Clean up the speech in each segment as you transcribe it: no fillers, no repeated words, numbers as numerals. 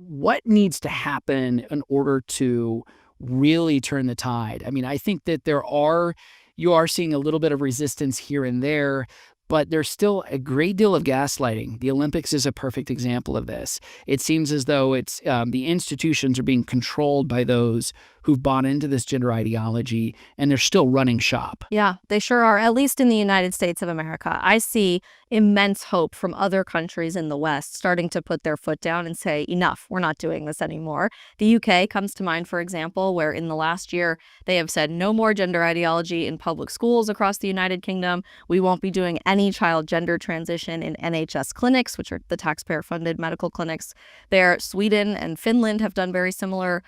what needs to happen in order to really turn the tide? I mean, I think that you are seeing a little bit of resistance here and there, but there's still a great deal of gaslighting. The Olympics is a perfect example of this. It seems as though the institutions are being controlled by those who've bought into this gender ideology, and they're still running shop. Yeah, they sure are, at least in the United States of America. I see immense hope from other countries in the West starting to put their foot down and say, enough, we're not doing this anymore. The UK comes to mind, for example, where in the last year, they have said no more gender ideology in public schools across the United Kingdom. We won't be doing any child gender transition in NHS clinics, which are the taxpayer-funded medical clinics there. Sweden and Finland have done very similar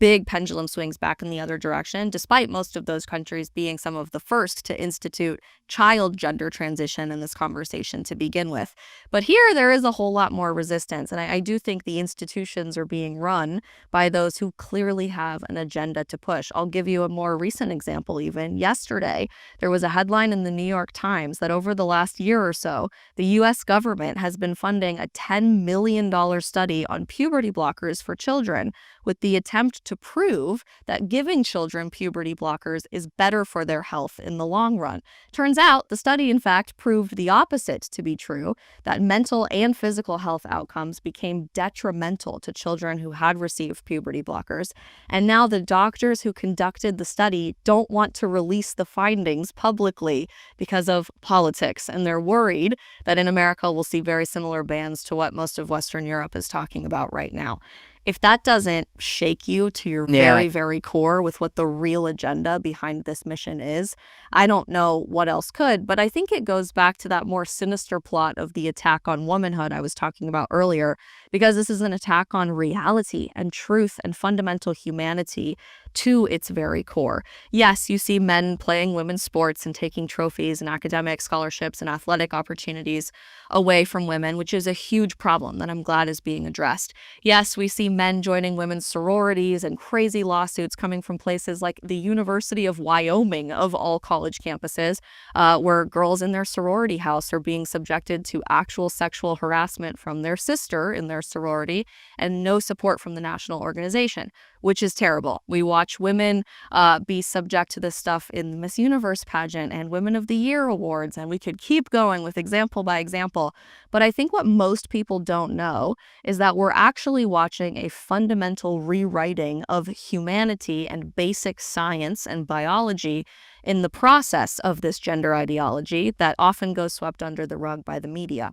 big pendulum swings back in the other direction, despite most of those countries being some of the first to institute child gender transition in this conversation to begin with. But here there is a whole lot more resistance, and I do think the institutions are being run by those who clearly have an agenda to push. I'll give you a more recent example even. Yesterday, there was a headline in the New York Times that over the last year or so, the U.S. government has been funding a $10 million study on puberty blockers for children with the attempt to prove that giving children puberty blockers is better for their health in the long run. Turns out the study, in fact, proved the opposite to be true, that mental and physical health outcomes became detrimental to children who had received puberty blockers. And now the doctors who conducted the study don't want to release the findings publicly because of politics. And they're worried that in America we'll see very similar bans to what most of Western Europe is talking about right now. If that doesn't shake you to your very, very core with what the real agenda behind this mission is, I don't know what else could. But I think it goes back to that more sinister plot of the attack on womanhood I was talking about earlier, because this is an attack on reality and truth and fundamental humanity to its very core. Yes, you see men playing women's sports and taking trophies and academic scholarships and athletic opportunities away from women, which is a huge problem that I'm glad is being addressed. Yes, we see men joining women's sororities and crazy lawsuits coming from places like the University of Wyoming, of all college campuses, where girls in their sorority house are being subjected to actual sexual harassment from their sister in their sorority and no support from the national organization, which is terrible. We watch women be subject to this stuff in the Miss Universe pageant and Women of the Year awards, and we could keep going with example by example. But I think what most people don't know is that we're actually watching a fundamental rewriting of humanity and basic science and biology in the process of this gender ideology that often goes swept under the rug by the media.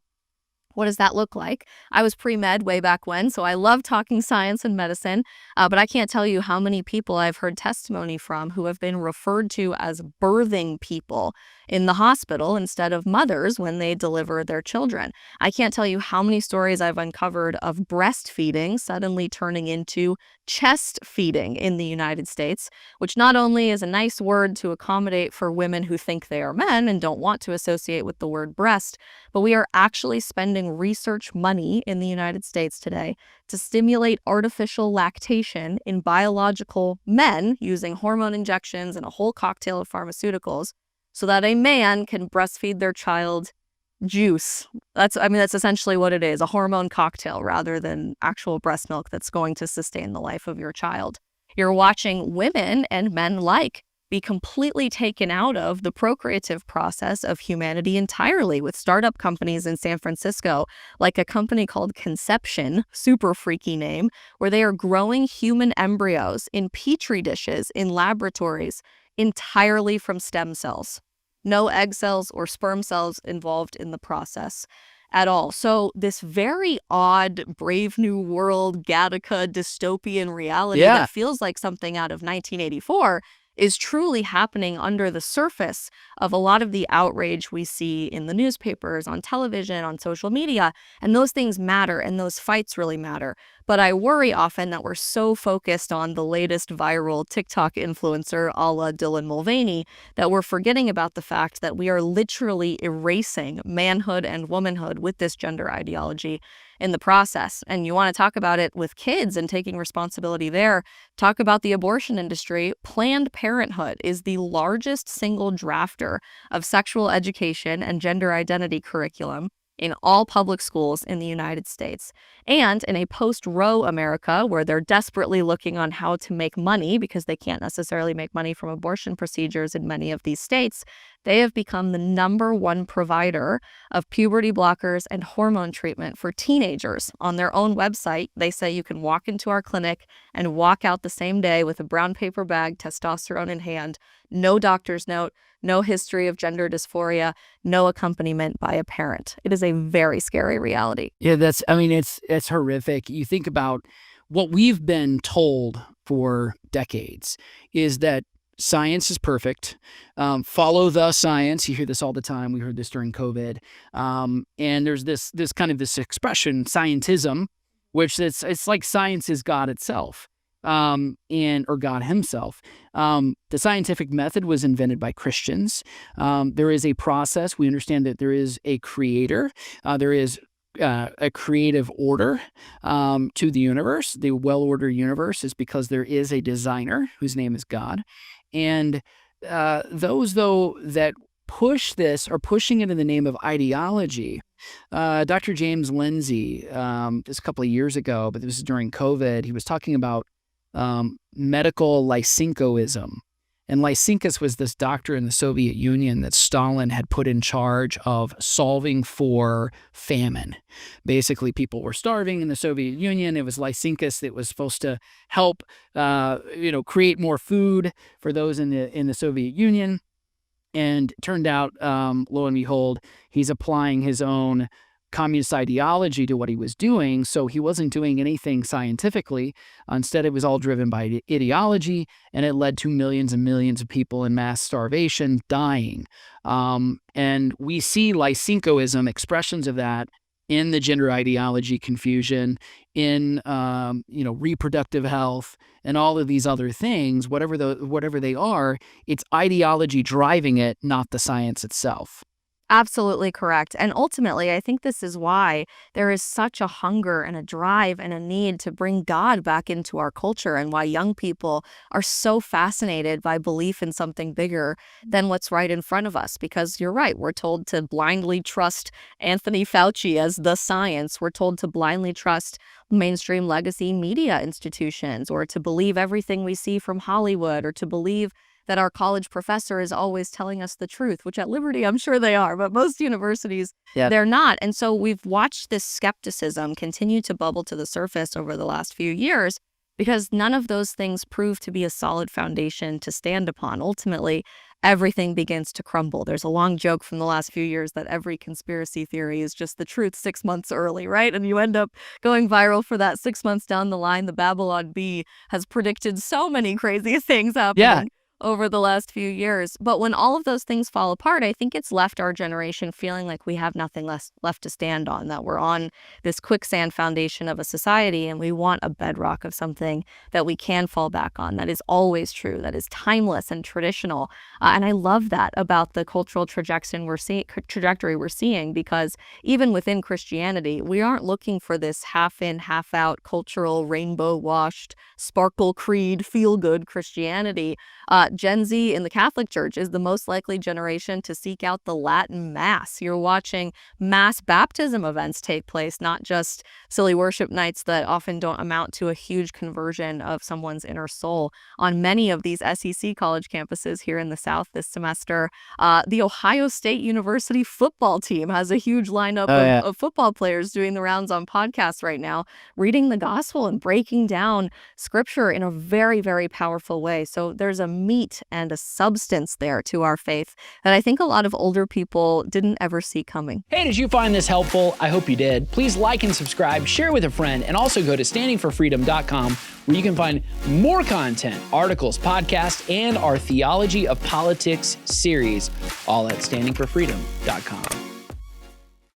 What does that look like? I was pre-med way back when, so I love talking science and medicine, but I can't tell you how many people I've heard testimony from who have been referred to as birthing people in the hospital instead of mothers when they deliver their children. I can't tell you how many stories I've uncovered of breastfeeding suddenly turning into chest feeding in the United States, which not only is a nice word to accommodate for women who think they are men and don't want to associate with the word breast, but we are actually spending research money in the United States today to stimulate artificial lactation in biological men using hormone injections and a whole cocktail of pharmaceuticals so that a man can breastfeed their child juice. That's essentially what it is, a hormone cocktail rather than actual breast milk that's going to sustain the life of your child. You're watching women and men alike be completely taken out of the procreative process of humanity entirely, with startup companies in San Francisco, like a company called Conception, super freaky name, where they are growing human embryos in petri dishes in laboratories entirely from stem cells. No egg cells or sperm cells involved in the process at all. So this very odd Brave New World, Gattaca dystopian reality that feels like something out of 1984 is truly happening under the surface of a lot of the outrage we see in the newspapers, on television, on social media. And those things matter, and those fights really matter. But I worry often that we're so focused on the latest viral TikTok influencer, a la Dylan Mulvaney, that we're forgetting about the fact that we are literally erasing manhood and womanhood with this gender ideology in the process. And you want to talk about it with kids and taking responsibility there, talk about the abortion industry. Planned Parenthood is the largest single drafter of sexual education and gender identity curriculum in all public schools in the United States. And in a post-Roe America, where they're desperately looking on how to make money because they can't necessarily make money from abortion procedures in many of these states, they have become the #1 provider of puberty blockers and hormone treatment for teenagers. On their own website, they say you can walk into our clinic and walk out the same day with a brown paper bag, testosterone in hand, no doctor's note, no history of gender dysphoria, no accompaniment by a parent. It is a very scary reality. Yeah, it's horrific. You think about what we've been told for decades is that science is perfect. Follow the science. You hear this all the time. We heard this during COVID. And there's this kind of this expression, scientism, which it's like science is God itself, or God himself. The scientific method was invented by Christians. There is a process. We understand that there is a creator. There is a creative order to the universe. The well-ordered universe is because there is a designer whose name is God. And those, though, that push this are pushing it in the name of ideology. Dr. James Lindsay, just a couple of years ago, but this was during COVID, he was talking about medical Lysenkoism. And Lysenko was this doctor in the Soviet Union that Stalin had put in charge of solving for famine. Basically, people were starving in the Soviet Union. It was Lysenko that was supposed to help, create more food for those in the Soviet Union. And it turned out, lo and behold, he's applying his own communist ideology to what he was doing, so he wasn't doing anything scientifically. Instead, it was all driven by ideology, and it led to millions and millions of people in mass starvation dying. And we see Lysenkoism, expressions of that, in the gender ideology confusion, in reproductive health, and all of these other things. Whatever they are, it's ideology driving it, not the science itself. Absolutely correct. And ultimately, I think this is why there is such a hunger and a drive and a need to bring God back into our culture, and why young people are so fascinated by belief in something bigger than what's right in front of us. Because you're right, we're told to blindly trust Anthony Fauci as the science. We're told to blindly trust mainstream legacy media institutions, or to believe everything we see from Hollywood, or to believe that our college professor is always telling us the truth, which at Liberty, I'm sure they are, but most universities, they're not. And so we've watched this skepticism continue to bubble to the surface over the last few years, because none of those things prove to be a solid foundation to stand upon. Ultimately, everything begins to crumble. There's a long joke from the last few years that every conspiracy theory is just the truth 6 months early, right? And you end up going viral for that 6 months down the line. The Babylon Bee has predicted so many crazy things happening over the last few years. But when all of those things fall apart, I think it's left our generation feeling like we have nothing left to stand on, that we're on this quicksand foundation of a society, and we want a bedrock of something that we can fall back on, that is always true, that is timeless and traditional. And I love that about the cultural trajectory we're seeing, because even within Christianity, we aren't looking for this half-in, half-out cultural rainbow-washed, sparkle creed, feel-good Christianity. Gen Z in the Catholic Church is the most likely generation to seek out the Latin Mass. You're watching mass baptism events take place, not just silly worship nights that often don't amount to a huge conversion of someone's inner soul. On many of these SEC college campuses here in the South this semester, the Ohio State University football team has a huge lineup of football players doing the rounds on podcasts right now, reading the gospel and breaking down scripture in a very, very powerful way. So there's a meat and a substance there to our faith that I think a lot of older people didn't ever see coming. Hey, did you find this helpful? I hope you did. Please like and subscribe, share with a friend, and also go to standingforfreedom.com, where you can find more content, articles, podcasts, and our Theology of Politics series, all at standingforfreedom.com.